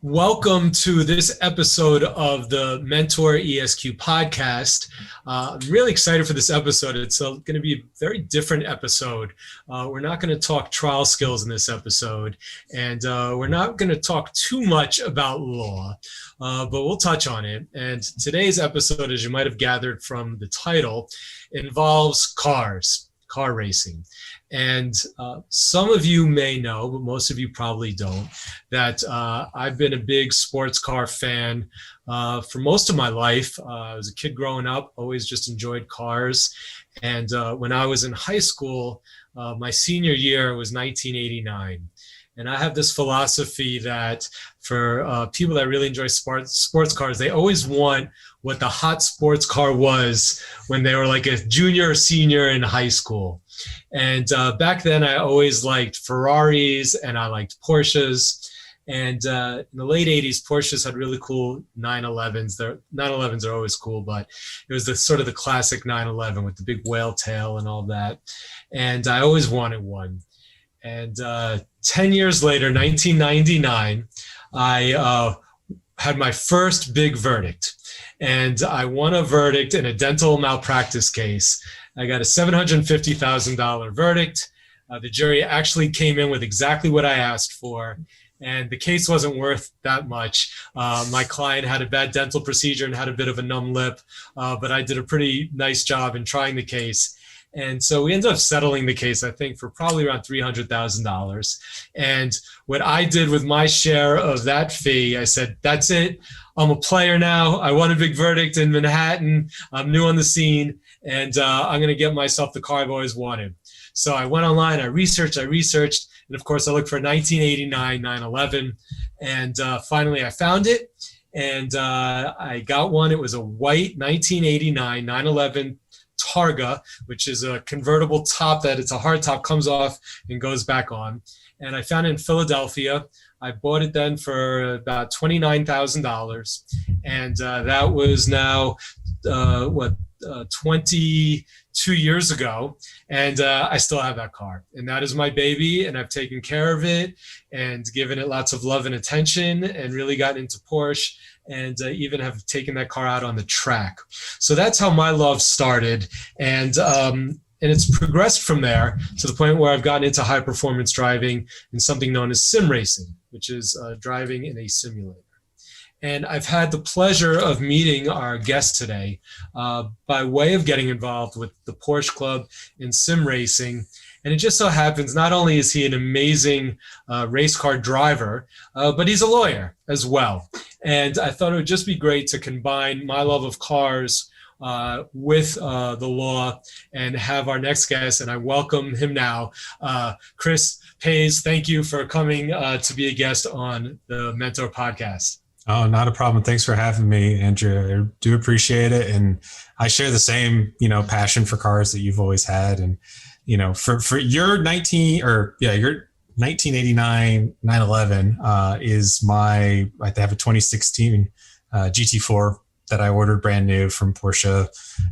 Welcome to this episode of the Mentor ESQ podcast. I'm really excited for this episode. It's going to be a very different episode. We're not going to talk trial skills in this episode, and we're not going to talk too much about law, but we'll touch on it. And today's episode, as you might have gathered from the title, involves car racing. And some of you may know, but most of you probably don't, that I've been a big sports car fan for most of my life. I was a kid growing up, always just enjoyed cars. And when I was in high school, my senior year was 1989. And I have this philosophy that for people that really enjoy sports cars, they always want what the hot sports car was when they were like a junior or senior in high school. And back then, I always liked Ferraris and I liked Porsches. And in the late 80s, Porsches had really cool 911s. Their 911s are always cool, but it was the sort of the classic 911 with the big whale tail and all that. And I always wanted one. And 10 years later, 1999, I had my first big verdict. And I won a verdict in a dental malpractice case. I got a $750,000 verdict. The jury actually came in with exactly what I asked for. And the case wasn't worth that much. My client had a bad dental procedure and had a bit of a numb lip, but I did a pretty nice job in trying the case. And so we ended up settling the case, I think, for probably around $300,000. And what I did with my share of that fee, I said, that's it. I'm a player now. I won a big verdict in Manhattan. I'm new on the scene, and I'm going to get myself the car I've always wanted. So I went online, I researched, and of course I looked for 1989 911, and finally I found it, and I got one. It was a white 1989 911 Targa, which is a convertible top that it's a hard top, comes off and goes back on. And I found it in Philadelphia. I bought it then for about $29,000. And that was now, 22 years ago. And I still have that car. And that is my baby. And I've taken care of it and given it lots of love and attention and really gotten into Porsche. And even have taken that car out on the track. So that's how my love started. And it's progressed from there to the point where I've gotten into high performance driving in something known as sim racing, which is driving in a simulator. And I've had the pleasure of meeting our guest today by way of getting involved with the Porsche Club in sim racing. And it just so happens, not only is he an amazing race car driver, but he's a lawyer as well. And I thought it would just be great to combine my love of cars with the law and have our next guest. And I welcome him now. Chris Paiz, thank you for coming to be a guest on the Mentor podcast. Oh, not a problem. Thanks for having me, Andrew. I do appreciate it. And I share the same, passion for cars that you've always had. And, for your 1989 911 is I have a 2016 GT4 that I ordered brand new from Porsche.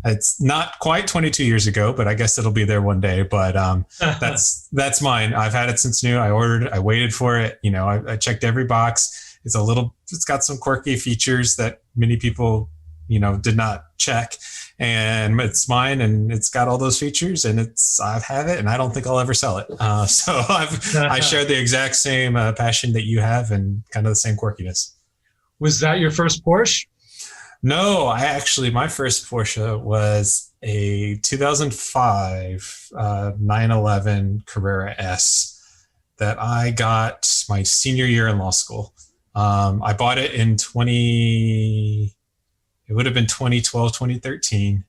It's not quite 22 years ago, but I guess it'll be there one day. But that's mine. I've had it since new. I ordered it. I waited for it. I checked every box. It's got some quirky features that many people, did not check, and it's mine, and it's got all those features, and I've had it, and I don't think I'll ever sell it. So I share the exact same passion that you have, and kind of the same quirkiness. Was that your first Porsche? No, my first Porsche was a 2005 911 Carrera S that I got my senior year in law school. I bought it in 2012, 2013.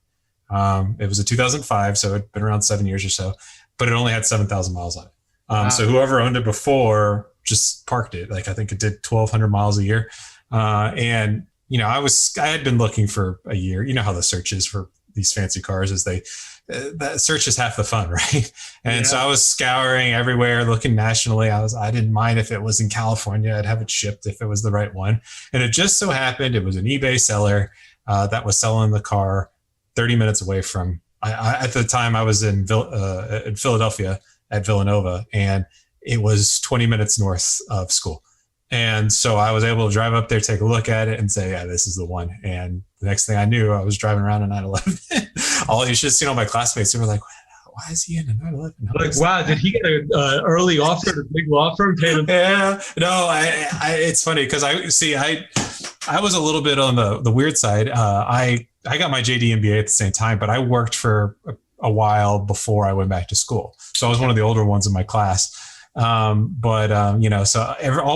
It was a 2005, so it'd been around 7 years or so, but it only had 7,000 miles on it. Wow. So whoever owned it before just parked it. I think it did 1,200 miles a year. And, I had been looking for a year. You know how the search is for these fancy cars is that search is half the fun, right? And so I was scouring everywhere, looking nationally. I didn't mind if it was in California. I'd have it shipped if it was the right one. And it just so happened it was an eBay seller that was selling the car 30 minutes away from. At the time, I was in Philadelphia at Villanova, and it was 20 minutes north of school. And so I was able to drive up there, take a look at it and say, yeah, this is the one. And the next thing I knew, I was driving around a 911. All you should see all my classmates, they were like, why is he in a 911? Like, wow, did he get an early offer at a big law firm? Yeah, no, it's funny because I was a little bit on the weird side. I got my JD MBA at the same time, but I worked for a while before I went back to school. So I was one of the older ones in my class. So all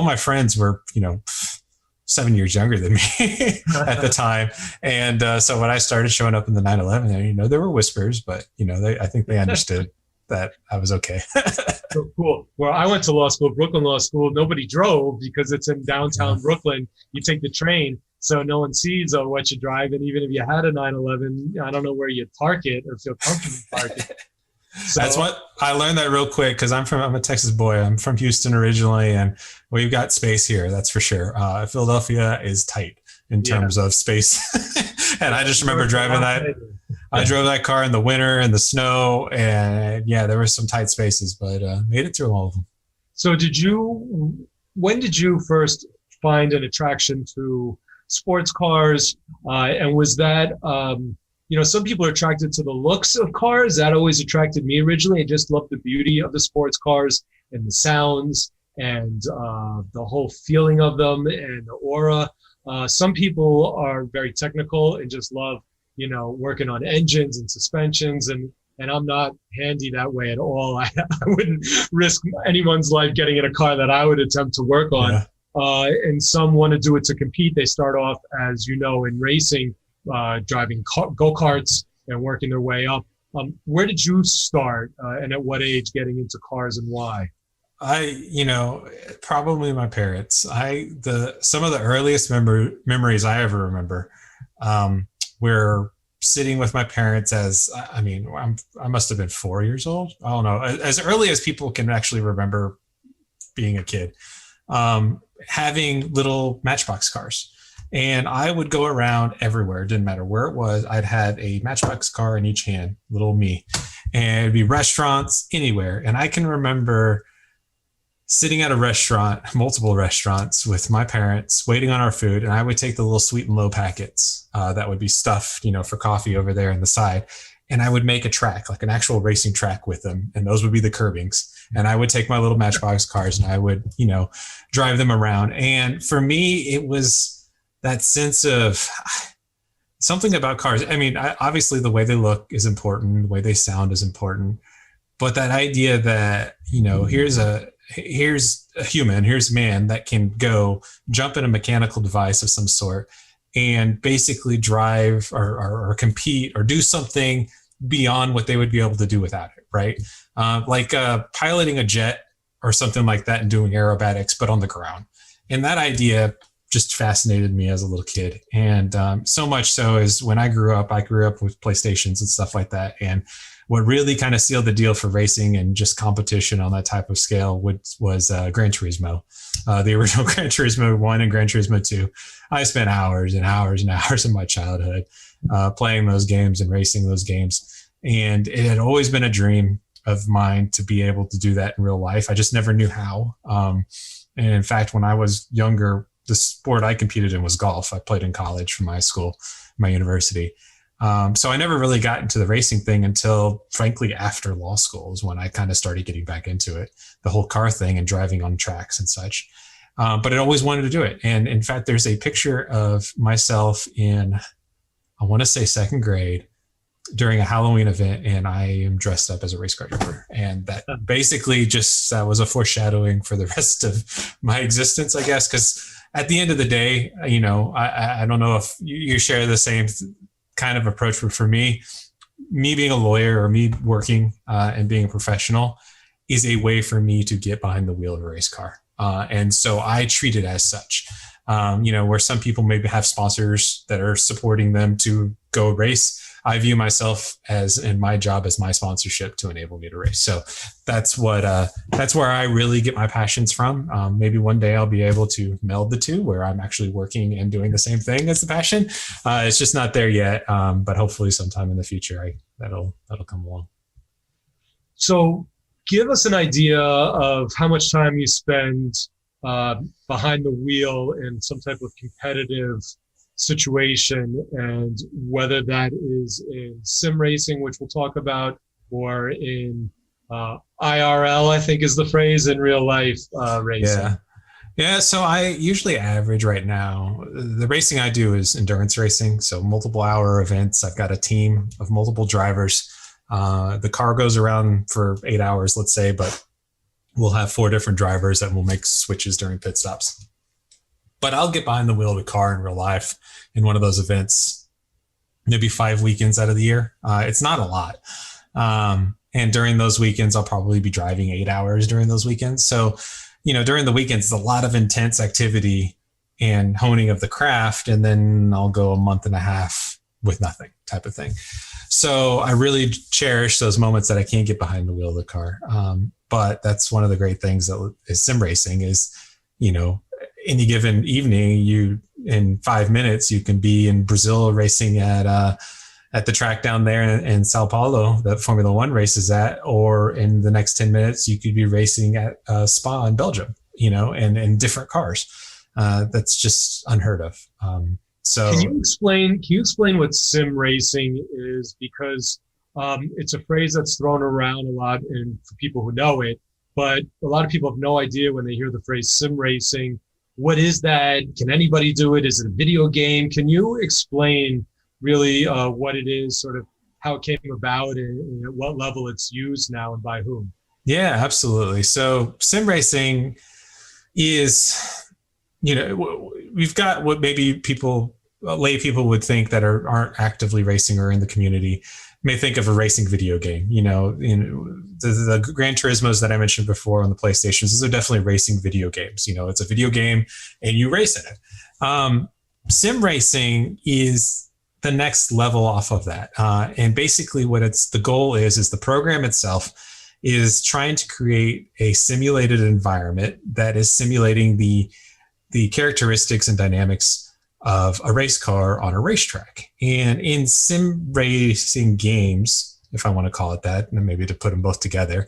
my friends were, 7 years younger than me at the time. And so when I started showing up in the 911, there were whispers, but, I think they understood that I was okay. So cool. Well, I went to law school, Brooklyn Law School. Nobody drove because it's in downtown Brooklyn. You take the train, so no one sees what you drive. And even if you had a 911, I don't know where you'd park it or feel comfortable parking. So, that's what I learned that real quick because I'm a Texas boy. I'm from Houston originally, and we've got space here. That's for sure. Philadelphia is tight in terms of space. And I just remember driving that. I drove that car in the winter and the snow, and there were some tight spaces, but made it through all of them. So when did you first find an attraction to sports cars? And was that, some people are attracted to the looks of cars. That always attracted me originally. I just loved the beauty of the sports cars and the sounds and the whole feeling of them and the aura. Some people are very technical and just love, working on engines and suspensions. And I'm not handy that way at all. I wouldn't risk anyone's life getting in a car that I would attempt to work on. Yeah. And some want to do it to compete. They start off, as you know, in racing, driving go-karts and working their way up. Where did you start and at what age getting into cars and why? Probably my parents. Some of the earliest memories I ever remember were sitting with my parents I must have been 4 years old. I don't know. As early as people can actually remember being a kid, having little Matchbox cars. And I would go around everywhere. It didn't matter where it was. I'd have a Matchbox car in each hand, little me. And it'd be restaurants, anywhere. And I can remember sitting at a restaurant, multiple restaurants with my parents, waiting on our food. And I would take the little sweet and low packets that would be stuffed, for coffee over there on the side. And I would make a track, like an actual racing track with them. And those would be the curbings. And I would take my little Matchbox cars and I would, drive them around. And for me, it was that sense of something about cars. Obviously the way they look is important. The way they sound is important. But that idea that, here's a human, here's a man that can go jump in a mechanical device of some sort and basically drive or compete or do something beyond what they would be able to do without it, right? Like piloting a jet or something like that and doing aerobatics, but on the ground. And that idea just fascinated me as a little kid. And so much so is when I grew up with PlayStations and stuff like that. And what really kind of sealed the deal for racing and just competition on that type of scale was Gran Turismo. The original Gran Turismo 1 and Gran Turismo 2. I spent hours and hours and hours of my childhood playing those games and racing those games. And it had always been a dream of mine to be able to do that in real life. I just never knew how. And in fact, when I was younger, the sport I competed in was golf. I played in college from my school, my university. So I never really got into the racing thing until, frankly, after law school is when I kind of started getting back into it, the whole car thing and driving on tracks and such. But I always wanted to do it. And in fact, there's a picture of myself in, I want to say second grade, during a Halloween event, and I am dressed up as a race car driver. And that basically just was a foreshadowing for the rest of my existence, I guess, because at the end of the day, I don't know if you share the same kind of approach, but for me being a lawyer or me working and being a professional is a way for me to get behind the wheel of a race car. And so I treat it as such, where some people maybe have sponsors that are supporting them to go race. I view myself and my job as my sponsorship to enable me to race. So that's where I really get my passions from. Maybe one day I'll be able to meld the two where I'm actually working and doing the same thing as the passion. It's just not there yet. But hopefully sometime in the future, that'll come along. So give us an idea of how much time you spend behind the wheel in some type of competitive situation, and whether that is in sim racing, which we'll talk about, or in IRL, I think is the phrase, in real life racing. Yeah. Yeah, so I usually average right now. The racing I do is endurance racing, so multiple hour events. I've got a team of multiple drivers. The car goes around for 8 hours, let's say, but we'll have 4 different drivers that will make switches during pit stops. But I'll get behind the wheel of the car in real life in one of those events, maybe 5 weekends out of the year. It's not a lot. And during those weekends, I'll probably be driving 8 hours during those weekends. So, during the weekends, it's a lot of intense activity and honing of the craft. And then I'll go a month and a half with nothing type of thing. So I really cherish those moments that I can't get behind the wheel of the car. But that's one of the great things that is sim racing is, any given evening, in 5 minutes, you can be in Brazil racing at the track down there in Sao Paulo that Formula One races at, or in the next 10 minutes, you could be racing at Spa in Belgium, and in different cars. That's just unheard of. So can you explain what sim racing is? Because it's a phrase that's thrown around a lot and for people who know it, but a lot of people have no idea when they hear the phrase sim racing. What is that? Can anybody do it? Is it a video game? Can you explain really what it is, sort of how it came about, and at what level it's used now and by whom? Yeah, absolutely. So sim racing is, we've got what maybe lay people would think that aren't actively racing or in the community may think of a racing video game. The Gran Turismos that I mentioned before on the PlayStations, those are definitely racing video games. It's a video game and you race in it. Sim racing is the next level off of that. And basically what the goal is the program itself is trying to create a simulated environment that is simulating the characteristics and dynamics of a race car on a racetrack. And in sim racing games, if I want to call it that, and maybe to put them both together,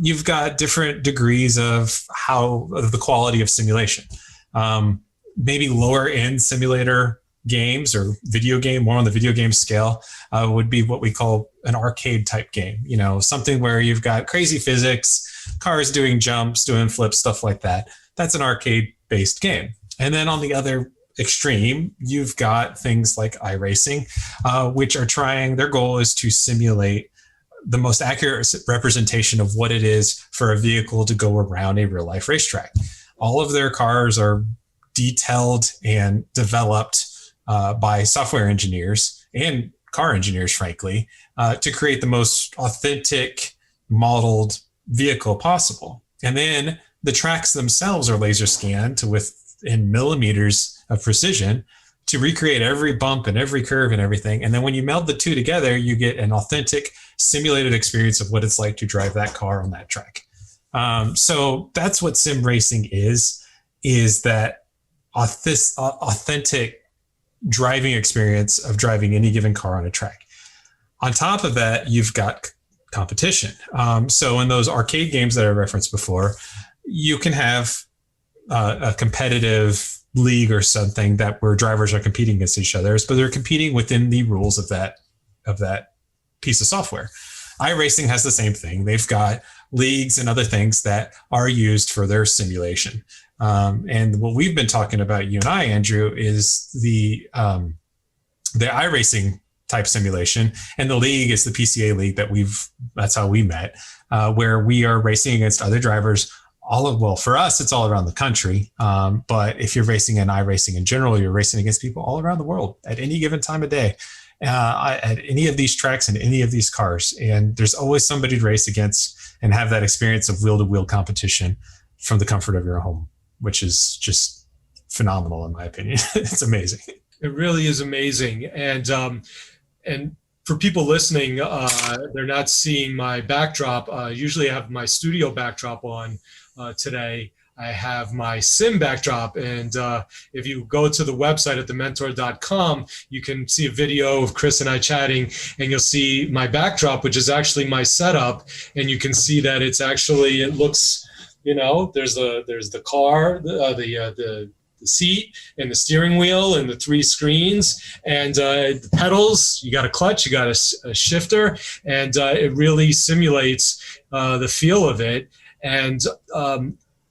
you've got different degrees of the quality of simulation. Maybe lower end simulator games or video game, more on the video game scale, would be what we call an arcade type game. Something where you've got crazy physics, cars doing jumps, doing flips, stuff like that. That's an arcade based game. And then on the other extreme, you've got things like iRacing, which are their goal is to simulate the most accurate representation of what it is for a vehicle to go around a real life racetrack. All of their cars are detailed and developed by software engineers and car engineers, frankly, to create the most authentic modeled vehicle possible. And then the tracks themselves are laser scanned within millimeters of precision to recreate every bump and every curve and everything. And then when you meld the two together, you get an authentic simulated experience of what it's like to drive that car on that track. So that's what sim racing is that authentic driving experience of driving any given car on a track. On top of that, you've got competition. So in those arcade games that I referenced before, you can have a competitive league or something where drivers are competing against each other, but they're competing within the rules of that piece of software. iRacing has the same thing. They've got leagues and other things that are used for their simulation. And what we've been talking about, you and I, Andrew, is the iRacing type simulation, and the league is the PCA league that's how we met, where we are racing against other drivers for us, it's all around the country. But if you're racing in iRacing in general, you're racing against people all around the world at any given time of day, at any of these tracks and any of these cars. And there's always somebody to race against and have that experience of wheel-to-wheel competition from the comfort of your home, which is just phenomenal in my opinion. It's amazing. It really is amazing. And for people listening, they're not seeing my backdrop. Usually I have my studio backdrop on. Today I have my sim backdrop, and if you go to the website at thementor.com, you can see a video of Chris and I chatting, and you'll see my backdrop, which is actually my setup, and you can see that it looks There's the car, the seat and the steering wheel and the three screens and the pedals. You got a clutch, you got a shifter, and it really simulates the feel of it. And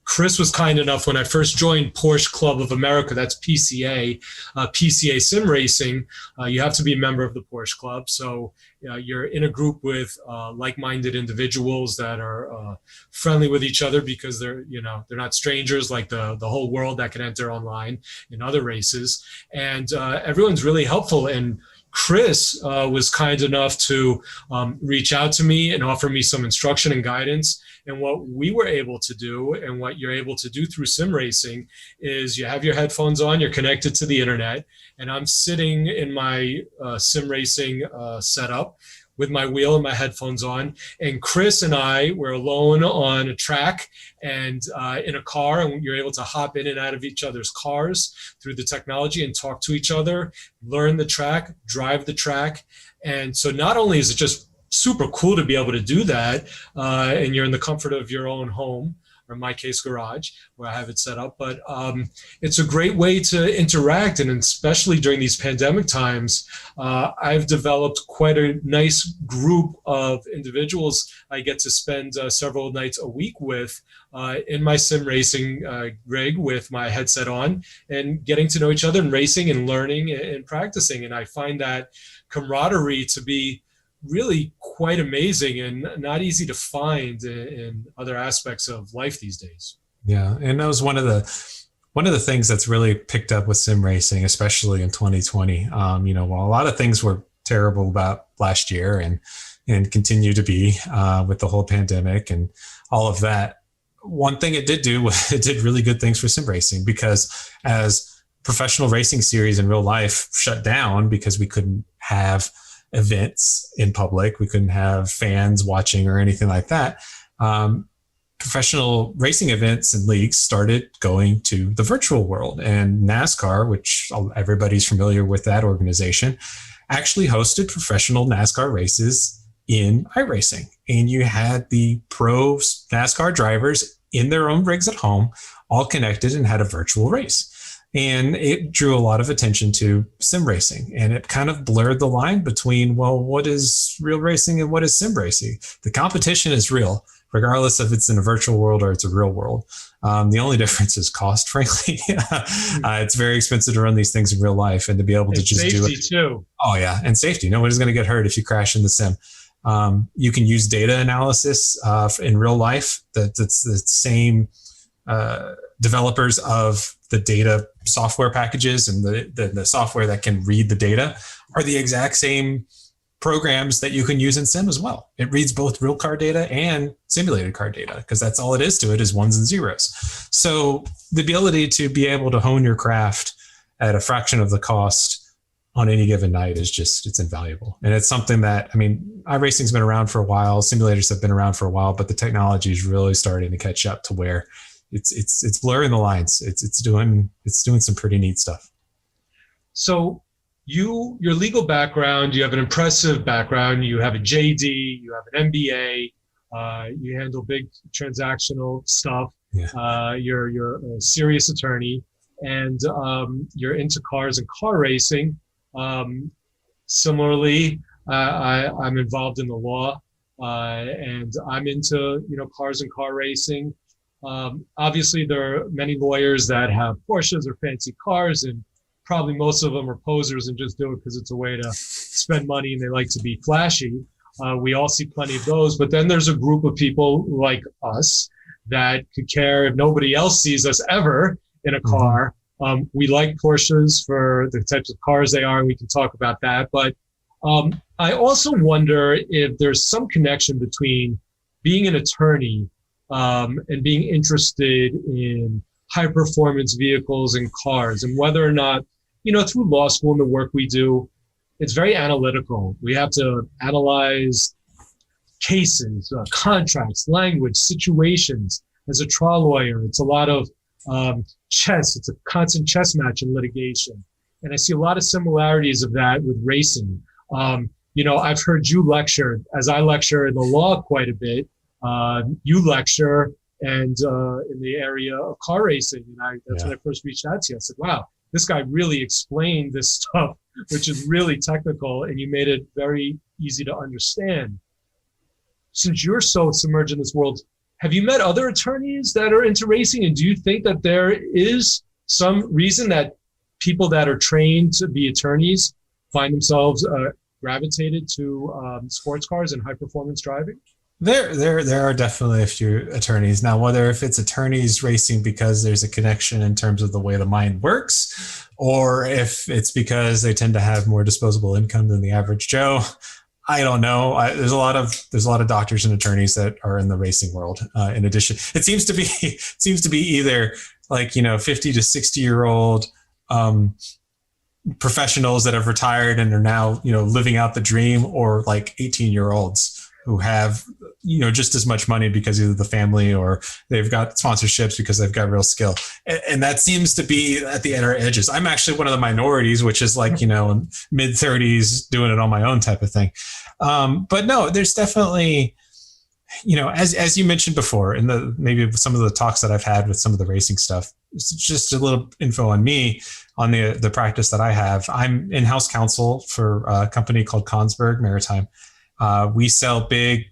Chris was kind enough when I first joined Porsche Club of America, that's PCA, PCA Sim Racing. You have to be a member of the Porsche Club. So you're in a group with like-minded individuals that are friendly with each other because they're not strangers like the whole world that can enter online in other races. And everyone's really helpful. And Chris was kind enough to reach out to me and offer me some instruction and guidance. And what we were able to do and what you're able to do through sim racing is you have your headphones on, you're connected to the internet, and I'm sitting in my sim racing setup with my wheel and my headphones on. And Chris and I were alone on a track and in a car, and you're able to hop in and out of each other's cars through the technology and talk to each other, learn the track, drive the track. And so not only is it just super cool to be able to do that, and you're in the comfort of your own home, or in my case, garage, where I have it set up. But it's a great way to interact. And especially during these pandemic times, I've developed quite a nice group of individuals I get to spend several nights a week with in my sim racing rig with my headset on and getting to know each other and racing and learning and practicing. And I find that camaraderie to be really quite amazing and not easy to find in other aspects of life these days. Yeah, and that was one of the things that's really picked up with sim racing, especially in 2020. While a lot of things were terrible about last year and continue to be with the whole pandemic and all of that, one thing it did do was it did really good things for sim racing, because as professional racing series in real life shut down because we couldn't have events in public, we couldn't have fans watching or anything like that. Professional racing events and leagues started going to the virtual world, and NASCAR, which everybody's familiar with that organization, actually hosted professional NASCAR races in iRacing. And you had the pro NASCAR drivers in their own rigs at home, all connected, and had a virtual race. And it drew a lot of attention to sim racing, and it kind of blurred the line between, well, what is real racing and what is sim racing? The competition is real, regardless if it's in a virtual world or it's a real world. The only difference is cost, frankly. It's very expensive to run these things in real life, and to be able to just do it. Safety too. Oh yeah, and safety. Nobody's going to get hurt if you crash in the sim. You can use data analysis in real life. That's the same developers of the data software packages and the software that can read the data are the exact same programs that you can use in sim as well. It reads both real car data and simulated car data, because that's all it is to it, is ones and zeros. So the ability to be able to hone your craft at a fraction of the cost on any given night is just, it's invaluable. And it's something that, iRacing's been around for a while, simulators have been around for a while, but the technology is really starting to catch up to where it's blurring the lines. It's doing some pretty neat stuff. So your legal background, you have an impressive background. You have a JD, you have an MBA, you handle big transactional stuff. Yeah. You're a serious attorney, and you're into cars and car racing. Similarly, I'm involved in the law, and I'm into cars and car racing. Obviously, there are many lawyers that have Porsches or fancy cars, and probably most of them are posers and just do it because it's a way to spend money and they like to be flashy. We all see plenty of those. But then there's a group of people like us that could care if nobody else sees us ever in a car. We like Porsches for the types of cars they are, and we can talk about that. But I also wonder if there's some connection between being an attorney and being interested in high performance vehicles and cars, and whether or not, through law school and the work we do, it's very analytical. We have to analyze cases, contracts, language, situations. As a trial lawyer, it's a lot of chess. It's a constant chess match in litigation. And I see a lot of similarities of that with racing. I've heard you lecture, as I lecture in the law quite a bit. You lecture and in the area of car racing. And that's when I first reached out to you. I said, wow, this guy really explained this stuff, which is really technical, and you made it very easy to understand. Since you're so submerged in this world, have you met other attorneys that are into racing? And do you think that there is some reason that people that are trained to be attorneys find themselves gravitated to sports cars and high performance driving? There are definitely a few attorneys. Now, whether if it's attorneys racing because there's a connection in terms of the way the mind works, or if it's because they tend to have more disposable income than the average Joe, I don't know. There's a lot of doctors and attorneys that are in the racing world. In addition, it seems to be either like 50 to 60-year-old professionals that have retired and are now living out the dream, or like 18-year-olds who have just as much money because either the family or they've got sponsorships because they've got real skill, and that seems to be at the inner edges. I'm actually one of the minorities, which is like mid 30s doing it on my own type of thing. But no, there's definitely as you mentioned before in maybe some of the talks that I've had with some of the racing stuff. It's just a little info on me, on the practice that I have. I'm in-house counsel for a company called Kongsberg Maritime. We sell big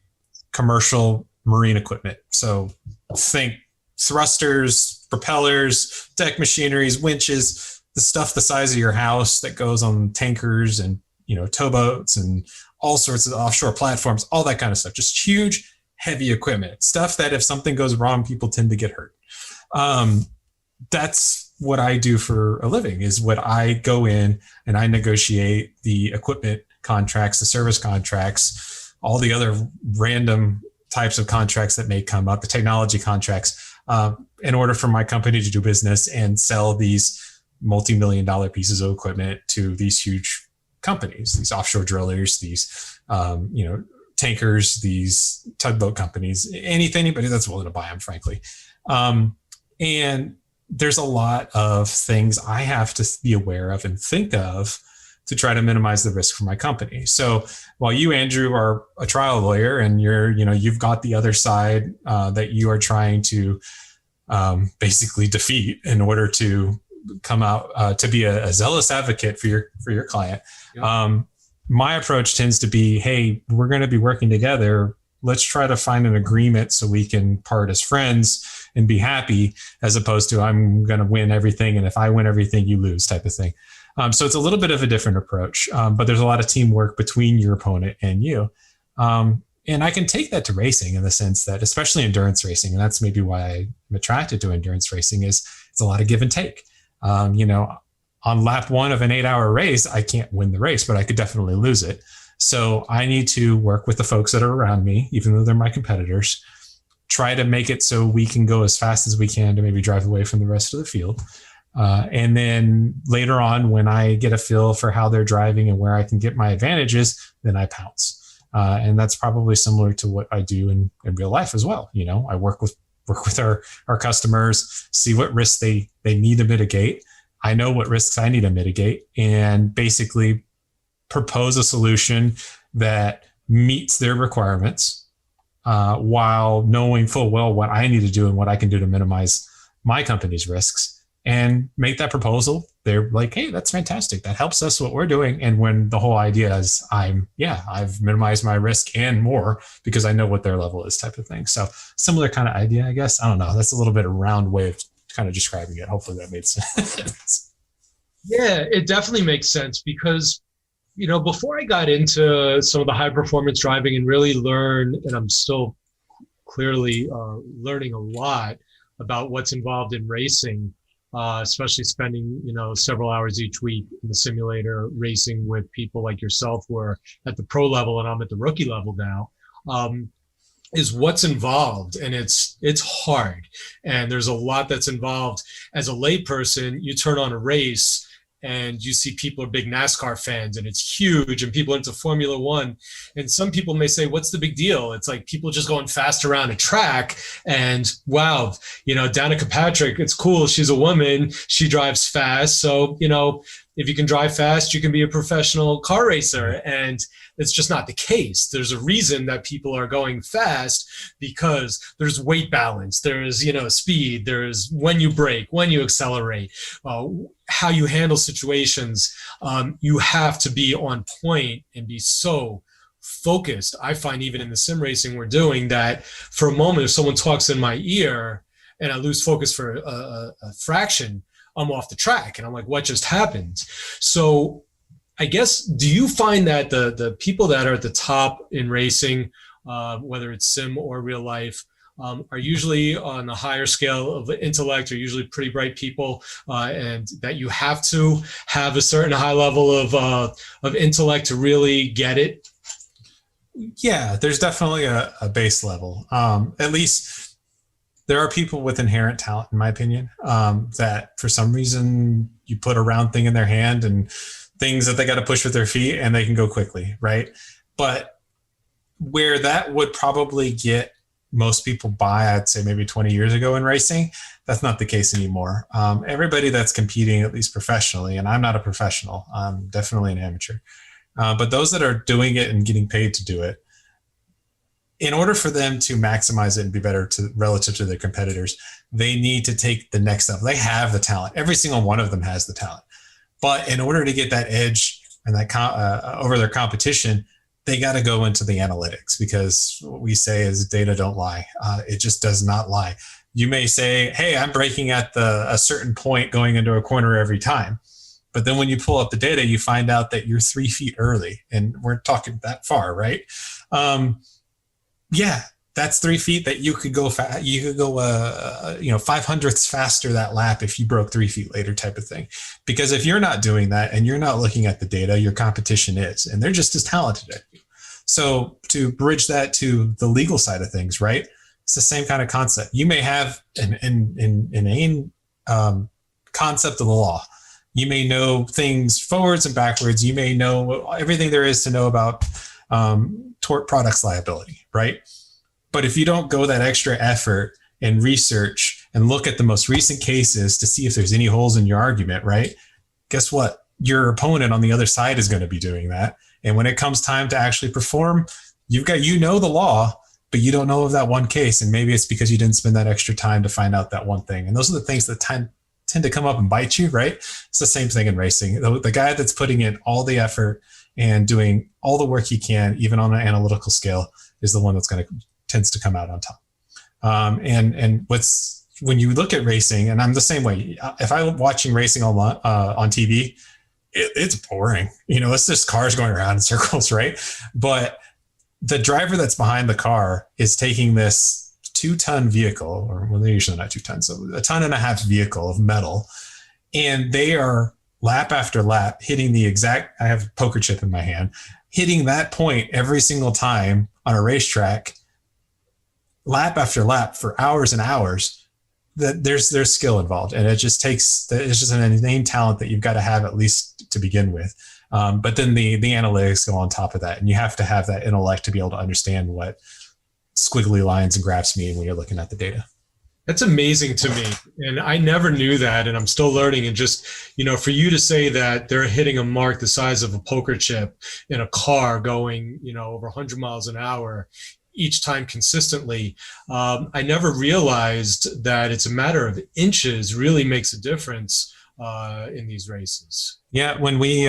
commercial marine equipment. So think thrusters, propellers, deck machineries, winches, the stuff the size of your house that goes on tankers and, towboats and all sorts of offshore platforms, all that kind of stuff. Just huge, heavy equipment, stuff that if something goes wrong, people tend to get hurt. That's what I do for a living, is what I go in and I negotiate the equipment contracts, the service contracts, all the other random types of contracts that may come up, the technology contracts, in order for my company to do business and sell these multi-million-dollar pieces of equipment to these huge companies, these offshore drillers, these, tankers, these tugboat companies, anybody that's willing to buy them, frankly. And there's a lot of things I have to be aware of and think of to try to minimize the risk for my company. So while you, Andrew, are a trial lawyer and you've got the other side that you are trying to basically defeat in order to come out to be a zealous advocate for your client. Yeah. My approach tends to be, hey, we're going to be working together. Let's try to find an agreement so we can part as friends and be happy, as opposed to I'm going to win everything, and if I win everything, you lose type of thing. So it's a little bit of a different approach, but there's a lot of teamwork between your opponent and you. And I can take that to racing in the sense that, especially endurance racing, and that's maybe why I'm attracted to endurance racing, is it's a lot of give and take. On lap one of an 8-hour race, I can't win the race, but I could definitely lose it. So I need to work with the folks that are around me, even though they're my competitors, try to make it so we can go as fast as we can to maybe drive away from the rest of the field. And then later on, when I get a feel for how they're driving and where I can get my advantages, then I pounce. And that's probably similar to what I do in real life as well. I work with our customers, see what risks they need to mitigate. I know what risks I need to mitigate, and basically propose a solution that meets their requirements, while knowing full well what I need to do and what I can do to minimize my company's risks, and make that proposal. They're like, hey, that's fantastic. That helps us what we're doing. And when the whole idea is I've minimized my risk and more because I know what their level is, type of thing. So similar kind of idea, I guess. I don't know. That's a little bit of a round way of kind of describing it. Hopefully that made sense. Yeah, it definitely makes sense because, before I got into some of the high performance driving and really learn, and I'm still clearly learning a lot about what's involved in racing, especially spending, several hours each week in the simulator racing with people like yourself who are at the pro level and I'm at the rookie level now, is what's involved. And it's hard. And there's a lot that's involved. As a layperson, you turn on a race and you see people are big NASCAR fans and it's huge, and people into Formula One. And some people may say, what's the big deal? It's like people just going fast around a track, and wow, Danica Patrick, it's cool. She's a woman. She drives fast. So, if you can drive fast, you can be a professional car racer. And it's just not the case. There's a reason that people are going fast, because there's weight balance, there's, speed, there's when you brake, when you accelerate, how you handle situations. You have to be on point and be so focused. I find even in the sim racing we're doing that, for a moment, if someone talks in my ear and I lose focus for a fraction, I'm off the track and I'm like, what just happened? So I guess, do you find that the people that are at the top in racing, whether it's sim or real life, are usually on a higher scale of intellect, are usually pretty bright people, and that you have to have a certain high level of intellect to really get it? Yeah, there's definitely a base level. At least there are people with inherent talent, in my opinion, that for some reason you put a round thing in their hand and things that they got to push with their feet and they can go quickly, right? But where that would probably get most people by, I'd say maybe 20 years ago in racing, that's not the case anymore. Everybody that's competing, at least professionally, and I'm not a professional, I'm definitely an amateur, but those that are doing it and getting paid to do it, in order for them to maximize it and be better relative to their competitors, they need to take the next step. They have the talent. Every single one of them has the talent. But in order to get that edge and that over their competition, they got to go into the analytics, because what we say is data don't lie. It just does not lie. You may say, hey, I'm braking at a certain point going into a corner every time. But then when you pull up the data, you find out that you're 3 feet early, and we're talking that far, right? Yeah, that's 3 feet that you could go 5/100ths faster that lap if you broke 3 feet later, type of thing. Because if you're not doing that and you're not looking at the data, your competition is, and they're just as talented as you. So to bridge that to the legal side of things, right? It's the same kind of concept. You may have an inane concept of the law. You may know things forwards and backwards. You may know everything there is to know about tort products liability, right? But if you don't go that extra effort and research and look at the most recent cases to see if there's any holes in your argument, right? Guess what? Your opponent on the other side is going to be doing that. And when it comes time to actually perform, the law, but you don't know of that one case. And maybe it's because you didn't spend that extra time to find out that one thing. And those are the things that tend to come up and bite you, right? It's the same thing in racing. The guy that's putting in all the effort and doing all the work he can, even on an analytical scale, is the one that's tends to come out on top. And when you look at racing, and I'm the same way, if I'm watching racing on TV, it's boring. It's just cars going around in circles, right? But the driver that's behind the car is taking this 2-ton vehicle, or well, they're usually not 2 tons, so 1.5 ton vehicle of metal, and they are lap after lap hitting I have a poker chip in my hand, hitting that point every single time on a racetrack, lap after lap for hours and hours. That there's skill involved, and it's just an innate talent that you've got to have, at least to begin with. But then the analytics go on top of that, and you have to have that intellect to be able to understand what squiggly lines and graphs mean when you're looking at the data. That's amazing to me. And I never knew that. And I'm still learning. And just, for you to say that they're hitting a mark the size of a poker chip in a car going, over 100 miles an hour each time consistently, I never realized that it's a matter of inches really makes a difference in these races. Yeah. When we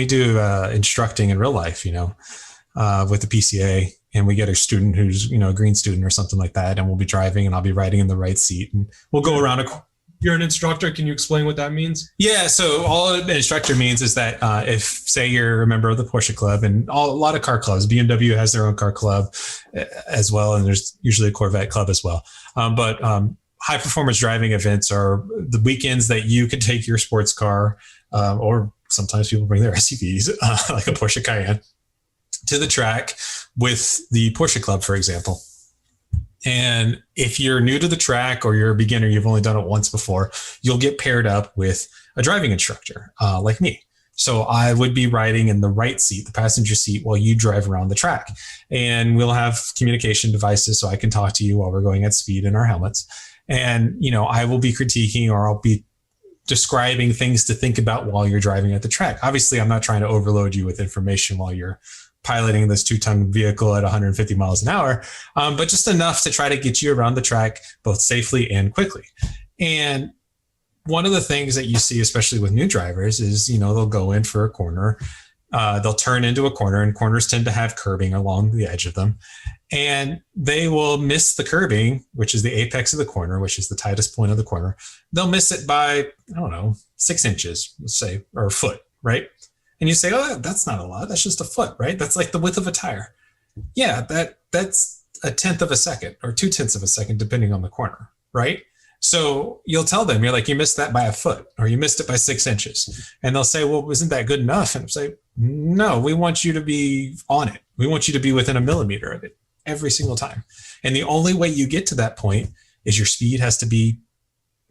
do instructing in real life, with the PCA, and we get a student who's, a green student or something like that, and we'll be driving and I'll be riding in the right seat, and we'll go around You're an instructor. Can you explain what that means? Yeah. So all an instructor means is that if, say, you're a member of the Porsche Club, and a lot of car clubs, BMW has their own car club as well, and there's usually a Corvette club as well. But high performance driving events are the weekends that you can take your sports car, or sometimes people bring their SUVs, like a Porsche Cayenne, to the track with the Porsche Club, for example. And if you're new to the track or you're a beginner, you've only done it once before, you'll get paired up with a driving instructor like me. So I would be riding in the right seat, the passenger seat, while you drive around the track. And we'll have communication devices so I can talk to you while we're going at speed in our helmets. And, I will be critiquing, or I'll be describing things to think about while you're driving at the track. Obviously, I'm not trying to overload you with information while you're piloting this 2-ton vehicle at 150 miles an hour, but just enough to try to get you around the track both safely and quickly. And one of the things that you see, especially with new drivers, is, they'll go in for a corner, they'll turn into a corner, and corners tend to have curbing along the edge of them. And they will miss the curbing, which is the apex of the corner, which is the tightest point of the corner. They'll miss it by, 6 inches, let's say, or a foot, right? And you say, oh, that's not a lot. That's just a foot, right? That's like the width of a tire. Yeah, that's 1/10 of a second or 2/10 of a second, depending on the corner, right? So you'll tell them, you're like, you missed that by a foot, or you missed it by 6 inches. And they'll say, well, isn't that good enough? And I'm say, no, we want you to be on it. We want you to be within a millimeter of it every single time. And the only way you get to that point is your speed has to be,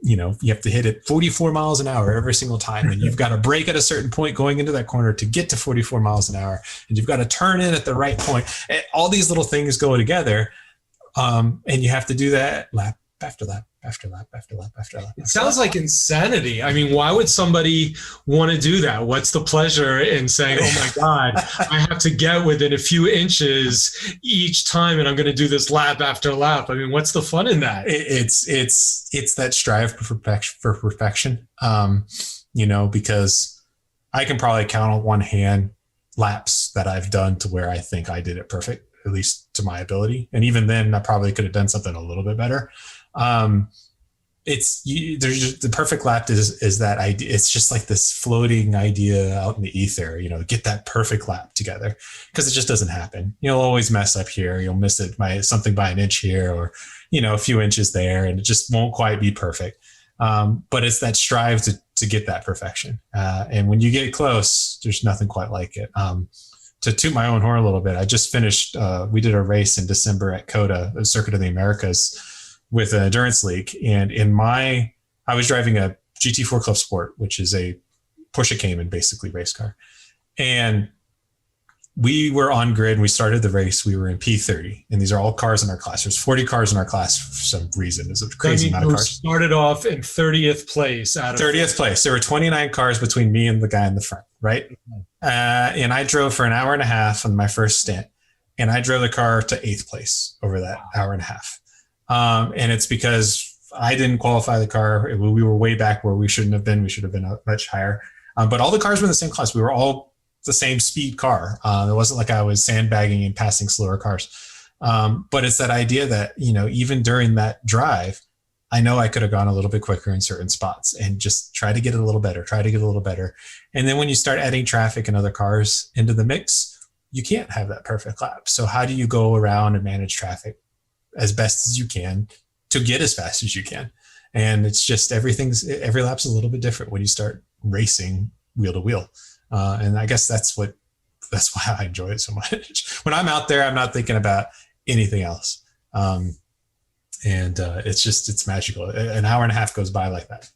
you have to hit it 44 miles an hour every single time. And you've got to brake at a certain point going into that corner to get to 44 miles an hour. And you've got to turn in at the right point. And all these little things go together. And you have to do that lap after lap after lap after lap after lap. It sounds like insanity. I mean, why would somebody want to do that? What's the pleasure in saying, oh my God, I have to get within a few inches each time and I'm going to do this lap after lap? I mean, what's the fun in that? It's that strive for perfection, because I can probably count on one hand laps that I've done to where I think I did it perfect, at least to my ability. And even then I probably could have done something a little bit better. There's just, the perfect lap is that idea. It's just like this floating idea out in the ether, get that perfect lap together, because it just doesn't happen. You'll always mess up here. You'll miss it by something by an inch here, or, a few inches there, and it just won't quite be perfect. But it's that strive to get that perfection. And when you get close, there's nothing quite like it. To toot my own horn a little bit, I just finished, we did a race in December at COTA, the Circuit of the Americas, with an endurance league. And I was driving a GT4 Club Sport, which is a Porsche Cayman, basically race car. And we were on grid and we started the race. We were in P30, and these are all cars in our class. There's 40 cars in our class for some reason. It's a crazy amount of cars. Started off in 30th place. 30th place. There were 29 cars between me and the guy in the front, right? And I drove for an hour and a half on my first stint, and I drove the car to 8th place over that hour and a half. And it's because I didn't qualify the car. We were way back where we shouldn't have been. We should have been much higher. But all the cars were in the same class. We were all the same speed car. It wasn't like I was sandbagging and passing slower cars. But it's that idea that, even during that drive, I know I could have gone a little bit quicker in certain spots and just try to get it a little better. And then when you start adding traffic and other cars into the mix, you can't have that perfect lap. So how do you go around and manage traffic as best as you can to get as fast as you can? And it's just every lap's a little bit different when you start racing wheel to wheel. And I guess that's why I enjoy it so much. When I'm out there, I'm not thinking about anything else. It's magical. An hour and a half goes by like that.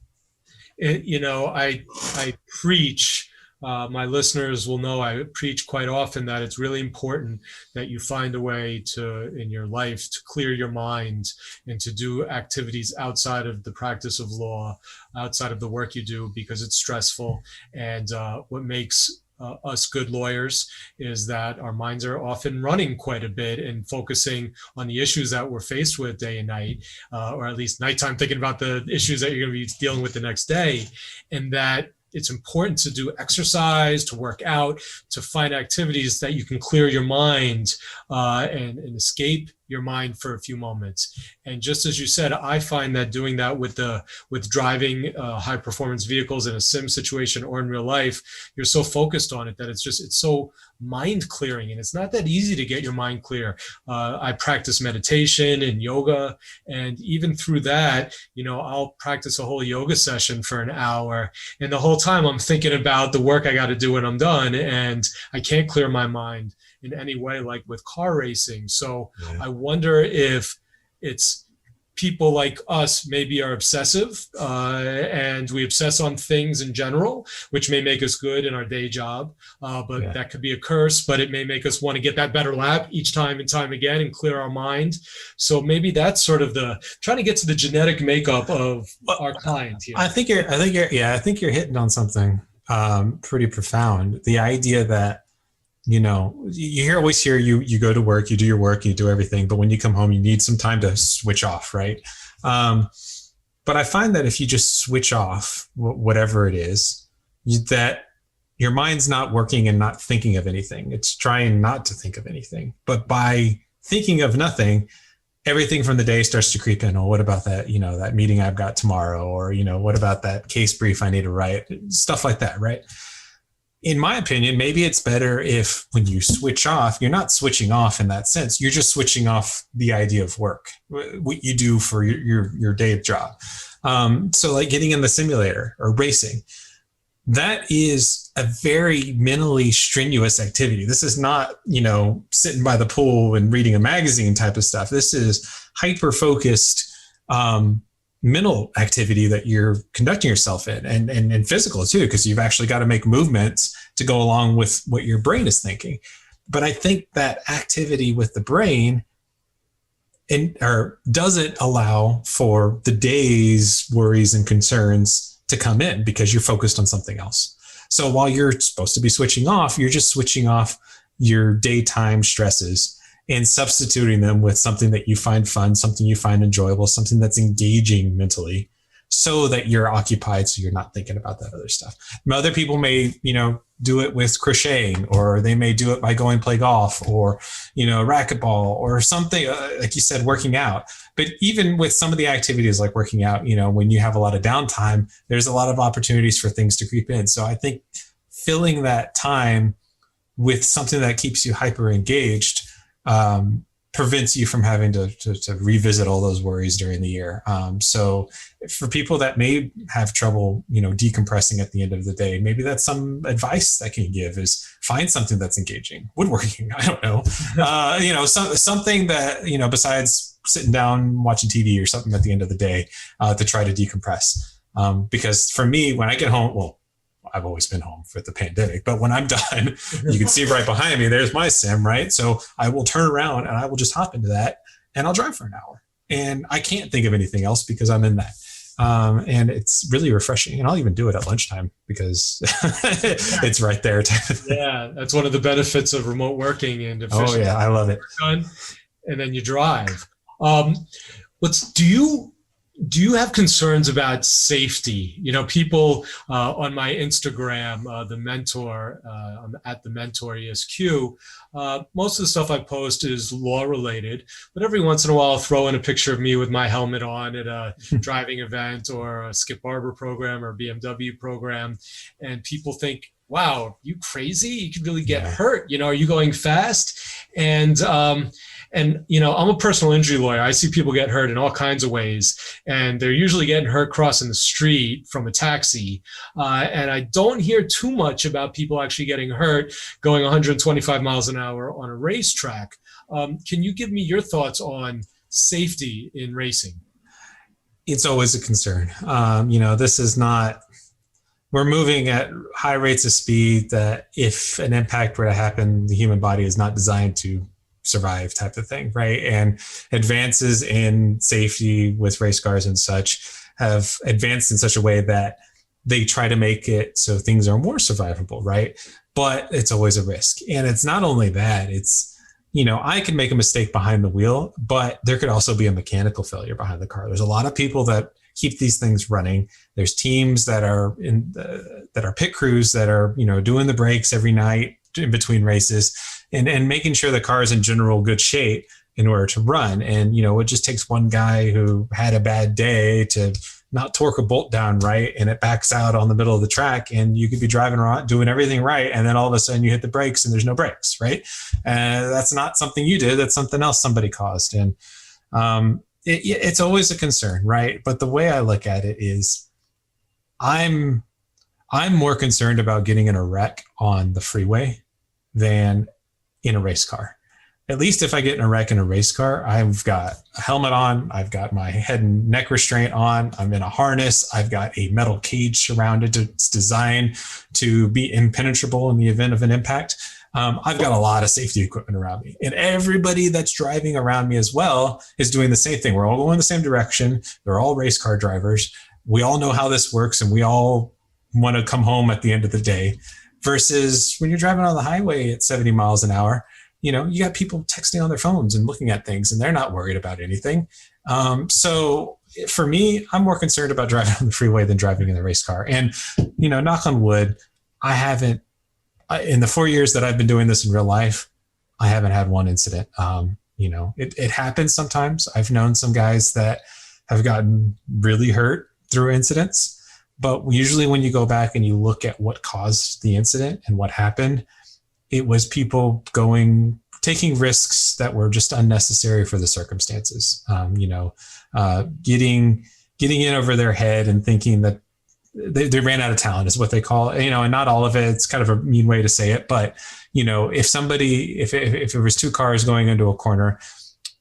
I preach, my listeners will know I preach quite often that it's really important that you find a way in your life to clear your mind and to do activities outside of the practice of law, outside of the work you do, because it's stressful. And what makes us good lawyers is that our minds are often running quite a bit and focusing on the issues that we're faced with day and night, or at least nighttime, thinking about the issues that you're going to be dealing with the next day. And that it's important to do exercise, to work out, to find activities that you can clear your mind and escape your mind for a few moments. And just as you said, I find that doing that with driving high performance vehicles in a sim situation or in real life, you're so focused on it that it's so mind clearing, and it's not that easy to get your mind clear. I practice meditation and yoga, and even through that, I'll practice a whole yoga session for an hour, and the whole time I'm thinking about the work I got to do when I'm done, and I can't clear my mind in any way like with car racing. So yeah. I wonder if it's people like us maybe are obsessive and we obsess on things in general, which may make us good in our day job. But that could be a curse, but it may make us want to get that better lap each time and time again and clear our mind. So maybe that's sort of the trying to get to the genetic makeup of our client here. I think you're hitting on something pretty profound. The idea that, you always hear you go to work, you do your work, you do everything, but when you come home, you need some time to switch off, right? But I find that if you just switch off whatever it is, that your mind's not working and not thinking of anything. It's trying not to think of anything. But by thinking of nothing, everything from the day starts to creep in. Oh, what about that, that meeting I've got tomorrow? Or, what about that case brief I need to write? Stuff like that, right? In my opinion, maybe it's better if when you switch off, you're not switching off in that sense. You're just switching off the idea of work, what you do for your day job. So like getting in the simulator or racing, that is a very mentally strenuous activity. This is not, sitting by the pool and reading a magazine type of stuff. This is hyper-focused mental activity that you're conducting yourself in, and physical too, because you've actually got to make movements to go along with what your brain is thinking. But I think that activity with the brain doesn't allow for the day's worries and concerns to come in because you're focused on something else. So while you're supposed to be switching off, you're just switching off your daytime stresses and substituting them with something that you find fun, something you find enjoyable, something that's engaging mentally, so that you're occupied, so you're not thinking about that other stuff. Other people may, do it with crocheting, or they may do it by going play golf, or, racquetball, or something, like you said, working out. But even with some of the activities like working out, when you have a lot of downtime, there's a lot of opportunities for things to creep in. So I think filling that time with something that keeps you hyper engaged prevents you from having to revisit all those worries during the year. So for people that may have trouble, decompressing at the end of the day, maybe that's some advice I can give is find something that's engaging. Woodworking, I don't know. Something that, besides sitting down, watching TV or something at the end of the day, to try to decompress. Because for me, when I get home, I've always been home for the pandemic, but when I'm done, you can see right behind me, there's my sim, right? So I will turn around and I will just hop into that and I'll drive for an hour, and I can't think of anything else because I'm in that. And it's really refreshing, and I'll even do it at lunchtime because it's right there. Yeah. That's one of the benefits of remote working and efficient. Oh yeah. I love it. Done, and then you drive. Do you have concerns about safety? People on my Instagram, the mentor, I'm at the mentor ESQ. Most of the stuff I post is law related, but every once in a while I'll throw in a picture of me with my helmet on at a driving event or a Skip Barber program or BMW program. And people think, wow, are you crazy? You could really get hurt. Are you going fast? And I'm a personal injury lawyer. I see people get hurt in all kinds of ways, and they're usually getting hurt crossing the street from a taxi. And I don't hear too much about people actually getting hurt going 125 miles an hour on a racetrack. Can you give me your thoughts on safety in racing? It's always a concern. This is not, we're moving at high rates of speed that if an impact were to happen, the human body is not designed to survive, type of thing, right? And advances in safety with race cars and such have advanced in such a way that they try to make it so things are more survivable, right? But it's always a risk. And it's not only that, it's, I can make a mistake behind the wheel, but there could also be a mechanical failure behind the car. There's a lot of people that keep these things running. There's teams that are that are pit crews that are, doing the brakes every night in between races, and making sure the car is in general good shape in order to run. And, it just takes one guy who had a bad day to not torque a bolt down right, and it backs out on the middle of the track, and you could be driving around doing everything right, and then all of a sudden you hit the brakes and there's no brakes, right? And that's not something you did, that's something else somebody caused. And it's always a concern, right? But the way I look at it is I'm more concerned about getting in a wreck on the freeway than in a race car. at least if I get in a wreck in a race car, I've got a helmet on, I've got my head and neck restraint on, I'm in a harness, I've got a metal cage surrounded. It's designed to be impenetrable in the event of an impact. I've got a lot of safety equipment around me, and everybody that's driving around me as well is doing the same thing. We're all going the same direction. They're all race car drivers. We all know how this works, and we all want to come home at the end of the day. Versus when you're driving on the highway at 70 miles an hour, you got people texting on their phones and looking at things, and they're not worried about anything. So for me, I'm more concerned about driving on the freeway than driving in the race car. And, knock on wood, in the 4 years that I've been doing this in real life, I haven't had one incident. It happens sometimes. I've known some guys that have gotten really hurt through incidents, but usually when you go back and you look at what caused the incident and what happened, it was people taking risks that were just unnecessary for the circumstances. Getting in over their head and thinking that they ran out of talent is what they call it, and not all of it. It's kind of a mean way to say it, but if it was two cars going into a corner,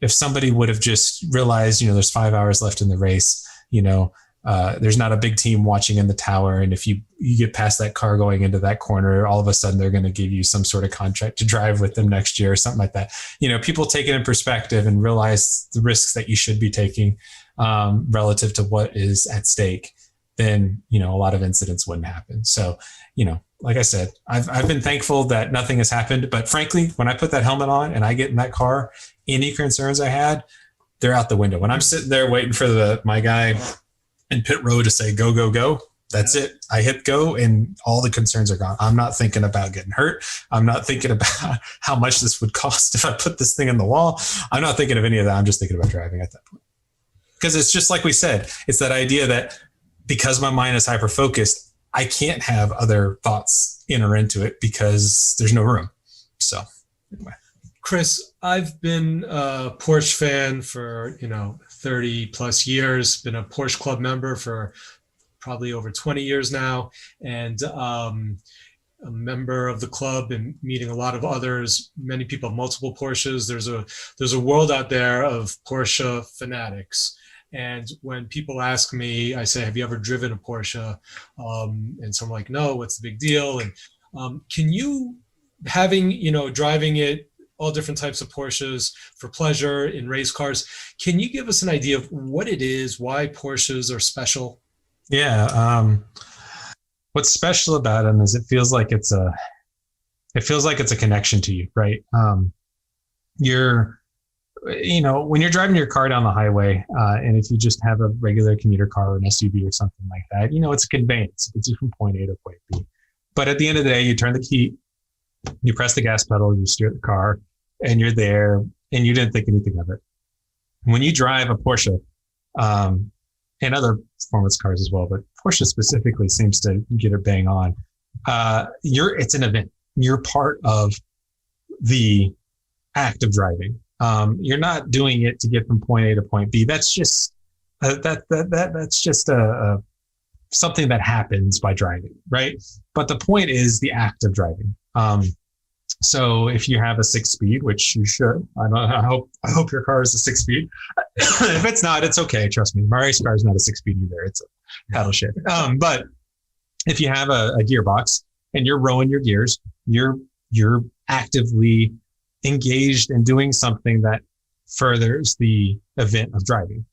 if somebody would have just realized, there's 5 hours left in the race, there's not a big team watching in the tower. And if you get past that car going into that corner, all of a sudden they're going to give you some sort of contract to drive with them next year or something like that. People take it in perspective and realize the risks that you should be taking relative to what is at stake. Then, a lot of incidents wouldn't happen. So, like I said, I've been thankful that nothing has happened. But frankly, when I put that helmet on and I get in that car, any concerns I had, they're out the window. When I'm sitting there waiting for my guy in pit row to say, go, go, go, that's it. I hit go and all the concerns are gone. I'm not thinking about getting hurt. I'm not thinking about how much this would cost if I put this thing in the wall. I'm not thinking of any of that. I'm just thinking about driving at that point. Because it's just like we said, it's that idea that because my mind is hyper focused, I can't have other thoughts enter into it because there's no room. So anyway. Chris, I've been a Porsche fan for, 30 plus years, been a Porsche Club member for probably over 20 years now, and a member of the club and meeting a lot of others. Many people have multiple Porsches. There's a world out there of Porsche fanatics. And when people ask me, I say, have you ever driven a Porsche? And so I'm like, no, what's the big deal? And can you, driving it, all different types of Porsches for pleasure in race cars, can you give us an idea of what it is, why Porsches are special? Yeah. What's special about them is it feels like it's a connection to you, right? When you're driving your car down the highway, and if you just have a regular commuter car or an SUV or something like that, it's a conveyance. It's from point A to point B. But at the end of the day, you turn the key, you press the gas pedal, you steer the car, and you're there, and you didn't think anything of it. When you drive a Porsche, and other performance cars as well, but Porsche specifically seems to get it bang on. It's an event. You're part of the act of driving. You're not doing it to get from point A to point B. That's just that's just something that happens by driving, right? But the point is the act of driving. So if you have a 6-speed, which you should, I hope your car is a 6-speed. If it's not, it's okay. Trust me, my race car is not a 6-speed either. It's a paddle shift. But if you have a gearbox and you're rowing your gears, you're actively engaged in doing something that furthers the event of driving.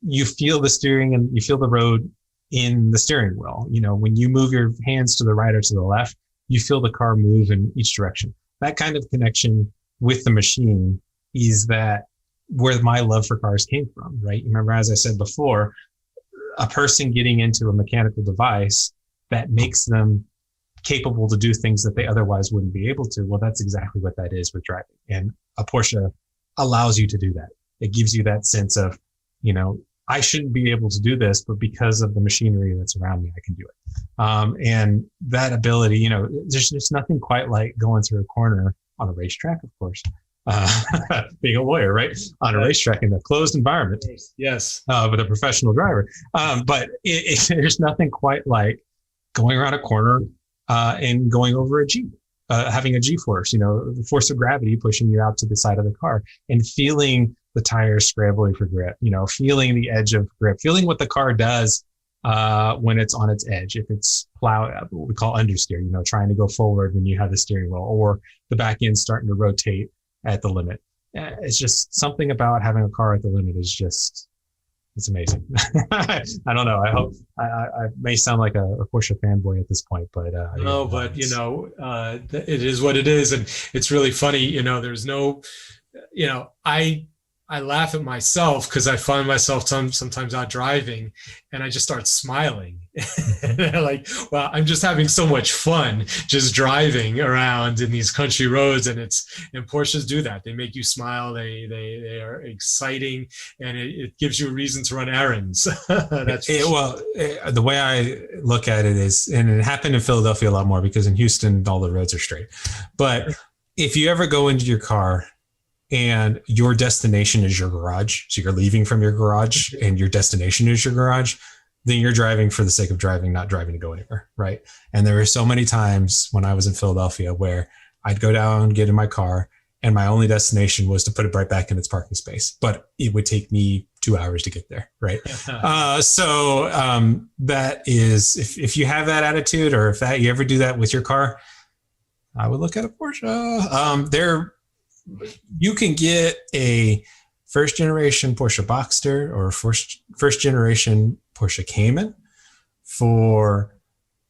You feel the steering and you feel the road in the steering wheel. When you move your hands to the right or to the left, you feel the car move in each direction. That kind of connection with the machine is that where my love for cars came from, right? Remember, as I said before, a person getting into a mechanical device that makes them capable to do things that they otherwise wouldn't be able to. Well, that's exactly what that is with driving. And a Porsche allows you to do that. It gives you that sense of, I shouldn't be able to do this, but because of the machinery that's around me, I can do it. And that ability, there's just nothing quite like going through a corner on a racetrack, of course. Being a lawyer, right? On a racetrack in a closed environment. Yes. With a professional driver. But there's nothing quite like going around a corner and going over a Jeep. having a G-force, the force of gravity pushing you out to the side of the car and feeling the tires scrambling for grip, feeling the edge of grip, feeling what the car does when it's on its edge. If it's what we call understeer, trying to go forward when you have the steering wheel, or the back end starting to rotate at the limit. It's just something about having a car at the limit is just, it's amazing. I don't know. I hope I may sound like a Porsche fanboy at this point, but no, but it is what it is, and it's really funny. There's no, I laugh at myself because I find myself sometimes out driving and I just start smiling. Like, well, I'm just having so much fun just driving around in these country roads, and Porsches do that. They make you smile. They are exciting, and it gives you a reason to run errands. The way I look at it is, and it happened in Philadelphia a lot more because in Houston all the roads are straight. But if you ever go into your car and your destination is your garage, so you're leaving from your garage and your destination is your garage, then you're driving for the sake of driving, not driving to go anywhere, right? And there were so many times when I was in Philadelphia where I'd go down, get in my car, and my only destination was to put it right back in its parking space. But it would take me 2 hours to get there, right? So that is, if you have that attitude, or if you ever do that with your car, I would look at a Porsche. You can get a first generation Porsche Boxster or first generation Porsche Cayman for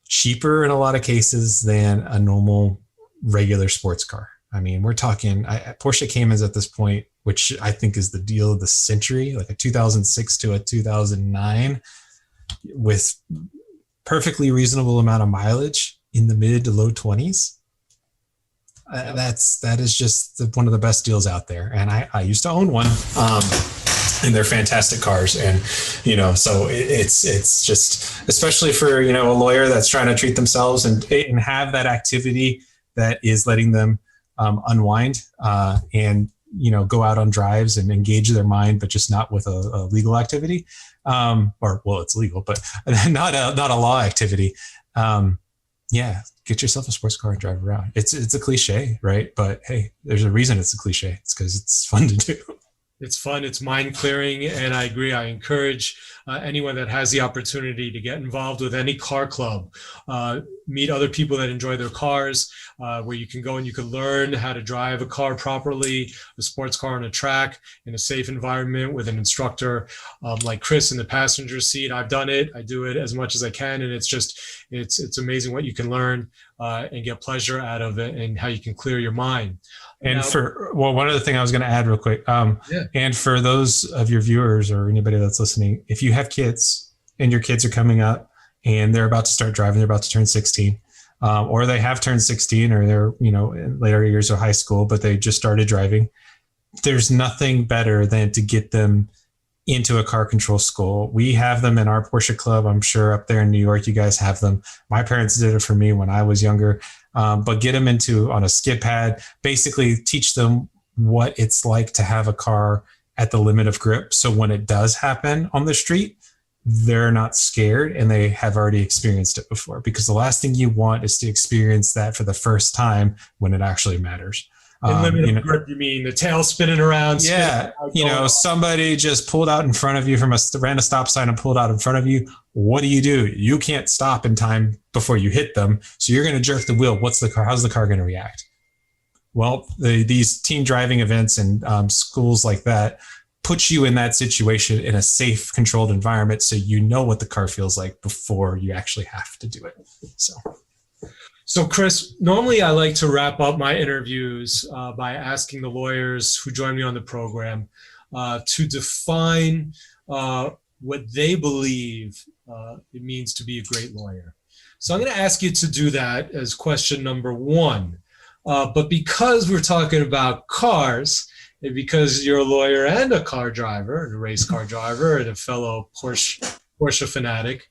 cheaper in a lot of cases than a normal regular sports car. I mean, we're talking Porsche Caymans at this point, which I think is the deal of the century, like a 2006 to a 2009 with perfectly reasonable amount of mileage in the mid to low 20s. That is just one of the best deals out there. And I used to own one, and they're fantastic cars. And, so it's just, especially for, a lawyer that's trying to treat themselves and have that activity that is letting them unwind and, go out on drives and engage their mind, but just not with a legal activity. It's legal, but not a law activity. Get yourself a sports car and drive around. It's a cliche, right? But hey, there's a reason it's a cliche. It's because it's fun to do. It's fun. It's mind clearing. And I agree. I encourage anyone that has the opportunity to get involved with any car club, meet other people that enjoy their cars, where you can go and you can learn how to drive a car properly, a sports car on a track in a safe environment with an instructor like Chris in the passenger seat. I've done it. I do it as much as I can. And it's amazing what you can learn and get pleasure out of it and how you can clear your mind. And one other thing I was going to add real quick. And for those of your viewers or anybody that's listening, if you have kids and your kids are coming up and they're about to start driving, they're about to turn 16, or they have turned 16, or they're, in later years of high school, but they just started driving, there's nothing better than to get them into a car control school. We have them in our Porsche club. I'm sure up there in New York, you guys have them. My parents did it for me when I was younger. But get them on a skid pad, basically teach them what it's like to have a car at the limit of grip. So when it does happen on the street, they're not scared and they have already experienced it before, because the last thing you want is to experience that for the first time when it actually matters. Limit of grip, you mean the tail spinning around? Yeah. Somebody just pulled out in front of you ran a stop sign and pulled out in front of you. What do? You can't stop in time before you hit them. So you're going to jerk the wheel. How's the car going to react? Well, these teen driving events and schools like that put you in that situation in a safe, controlled environment. So you know what the car feels like before you actually have to do it. So Chris, normally I like to wrap up my interviews by asking the lawyers who join me on the program to define what they believe it means to be a great lawyer. So I'm going to ask you to do that as question number one. But because we're talking about cars, and because you're a lawyer and a car driver, and a race car driver, and a fellow Porsche fanatic,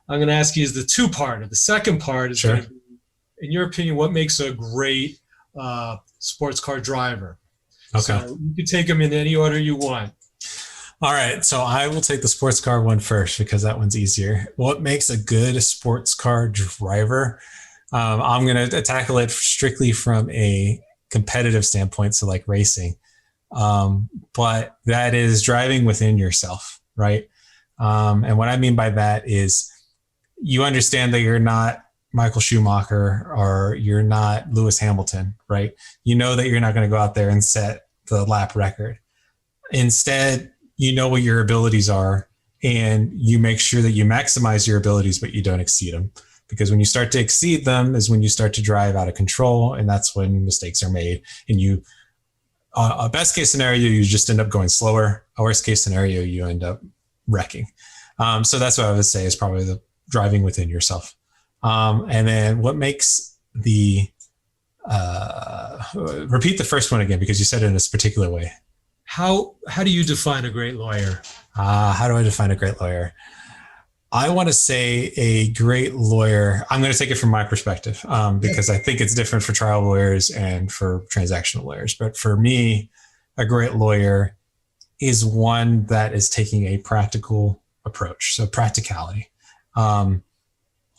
I'm going to ask you is the two-part. The second part is going to be, in your opinion, what makes a great sports car driver? Okay. So you can take them in any order you want. All right. So I will take the sports car one first because that one's easier. What makes a good sports car driver? I'm going to tackle it strictly from a competitive standpoint, so like racing. But that is driving within yourself, right? And what I mean by that is you understand that you're not Michael Schumacher or you're not Lewis Hamilton, right? You know that you're not going to go out there and set the lap record. Instead, you know what your abilities are, and you make sure that you maximize your abilities, but you don't exceed them. Because when you start to exceed them is when you start to drive out of control, and that's when mistakes are made. And you, a best case scenario, you just end up going slower. A worst case scenario, you end up wrecking. So that's what I would say is probably the driving within yourself. And then what makes the, repeat the first one again, because you said it in this particular way. How do you define a great lawyer? How do I define a great lawyer? I want to say a great lawyer, I'm going to take it from my perspective, because I think it's different for trial lawyers and for transactional lawyers. But for me, a great lawyer is one that is taking a practical approach. So practicality.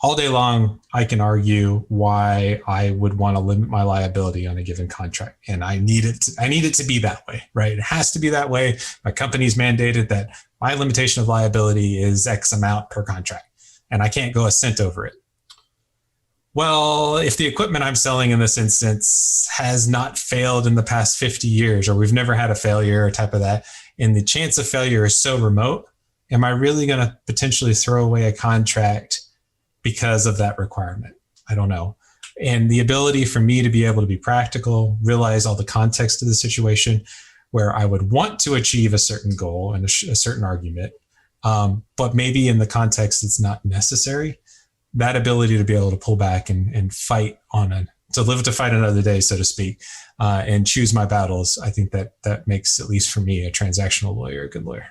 All day long, I can argue why I would want to limit my liability on a given contract. And I need it to be that way, right? It has to be that way. My company's mandated that my limitation of liability is X amount per contract, and I can't go a cent over it. Well, if the equipment I'm selling in this instance has not failed in the past 50 years, or we've never had a failure or type of that, and the chance of failure is so remote, am I really going to potentially throw away a contract because of that requirement? I don't know. And the ability for me to be able to be practical, realize all the context of the situation where I would want to achieve a certain goal and a certain argument, but maybe in the context it's not necessary. That ability to be able to pull back and fight to live to fight another day, so to speak, and choose my battles. I think that makes, at least for me, a transactional lawyer a good lawyer.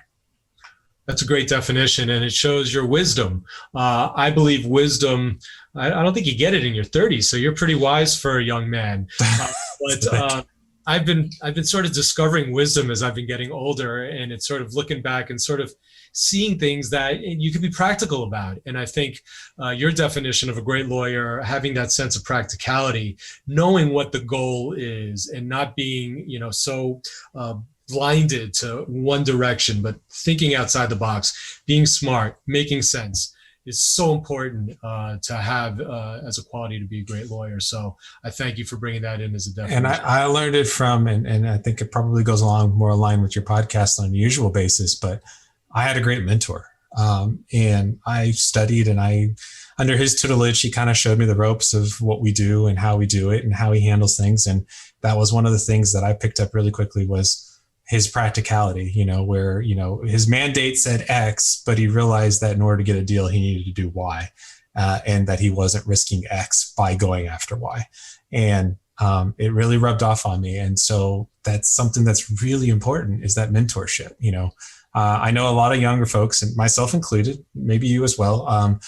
That's a great definition, and it shows your wisdom. I believe wisdom, I don't think you get it in your 30s, so you're pretty wise for a young man. But I've been sort of discovering wisdom as I've been getting older, and it's sort of looking back and sort of seeing things that you can be practical about. And I think your definition of a great lawyer, having that sense of practicality, knowing what the goal is and not being, so blinded to one direction, but thinking outside the box, being smart, making sense is so important to have as a quality to be a great lawyer. So I thank you for bringing that in as a definition. And I learned it from, and I think it probably goes along more aligned with your podcast on a usual basis, but I had a great mentor. And I studied, and under his tutelage, he kind of showed me the ropes of what we do and how we do it and how he handles things. And that was one of the things that I picked up really quickly was his practicality, where, his mandate said X, but he realized that in order to get a deal, he needed to do Y, and that he wasn't risking X by going after Y. And it really rubbed off on me. And so that's something that's really important, is that mentorship. I know a lot of younger folks, and myself included, maybe you as well.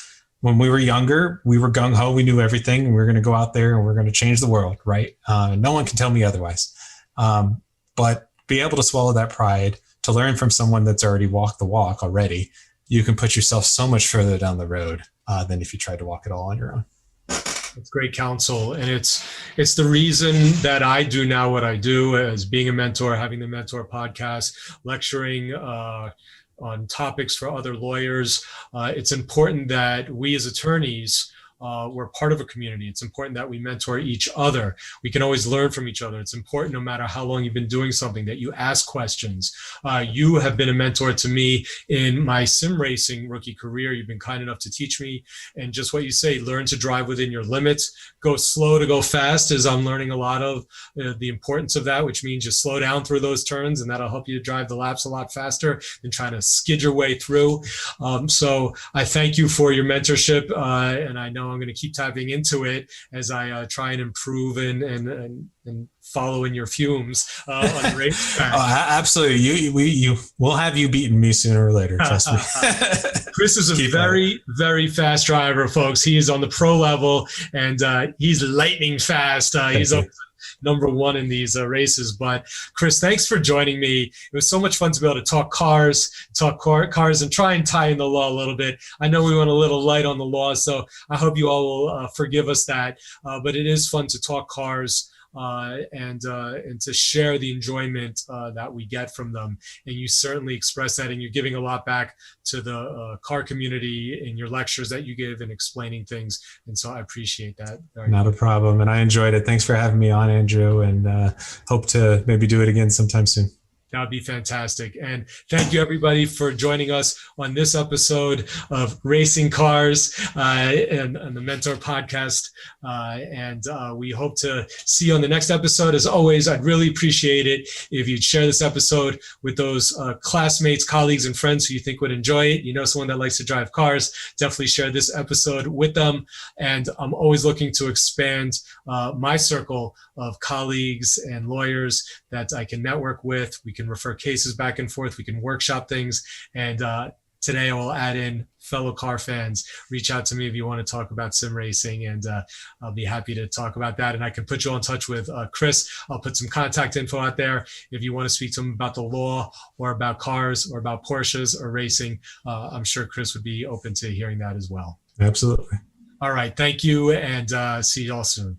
When we were younger, we were gung-ho, we knew everything, and we were going to go out there and we're going to change the world, right? No one can tell me otherwise. But be able to swallow that pride, to learn from someone that's already walked the walk already, you can put yourself so much further down the road than if you tried to walk it all on your own. It's great counsel. And it's the reason that I do now what I do, as being a mentor, having the Mentor podcast, lecturing on topics for other lawyers. It's important that we as attorneys, we're part of a community. It's important that we mentor each other. We can always learn from each other. It's important, no matter how long you've been doing something, that you ask questions. You have been a mentor to me in my sim racing rookie career. You've been kind enough to teach me. And just what you say, learn to drive within your limits. Go slow to go fast, as I'm learning a lot of the importance of that, which means you slow down through those turns, and that'll help you to drive the laps a lot faster than trying to skid your way through. So I thank you for your mentorship, and I know I'm going to keep diving into it as I try and improve and follow in your fumes on the racetrack. Absolutely. We'll have you beating me sooner or later. Trust me. Chris is a very, very fast driver, folks. He is on the pro level, and he's lightning fast. He's up number one in these races. But Chris, thanks for joining me. It was so much fun to be able to talk cars, and try and tie in the law a little bit. I know we went a little light on the law, so I hope you all will forgive us that. But it is fun to talk cars. And to share the enjoyment that we get from them. And you certainly express that, and you're giving a lot back to the car community in your lectures that you give and explaining things. And so I appreciate that. Not a problem. And I enjoyed it. Thanks for having me on, Andrew, and hope to maybe do it again sometime soon. That would be fantastic. And thank you, everybody, for joining us on this episode of Racing Cars and the Mentor Podcast. And we hope to see you on the next episode. As always, I'd really appreciate it if you'd share this episode with those classmates, colleagues, and friends who you think would enjoy it. You know someone that likes to drive cars, definitely share this episode with them. And I'm always looking to expand my circle of colleagues and lawyers that I can network with. We can refer cases back and forth. We can workshop things. And today I will add in fellow car fans. Reach out to me if you want to talk about sim racing, and I'll be happy to talk about that. And I can put you in touch with Chris. I'll put some contact info out there if you want to speak to him about the law or about cars or about Porsches or racing. I'm sure Chris would be open to hearing that as well. Absolutely. All right. Thank you, and see you all soon.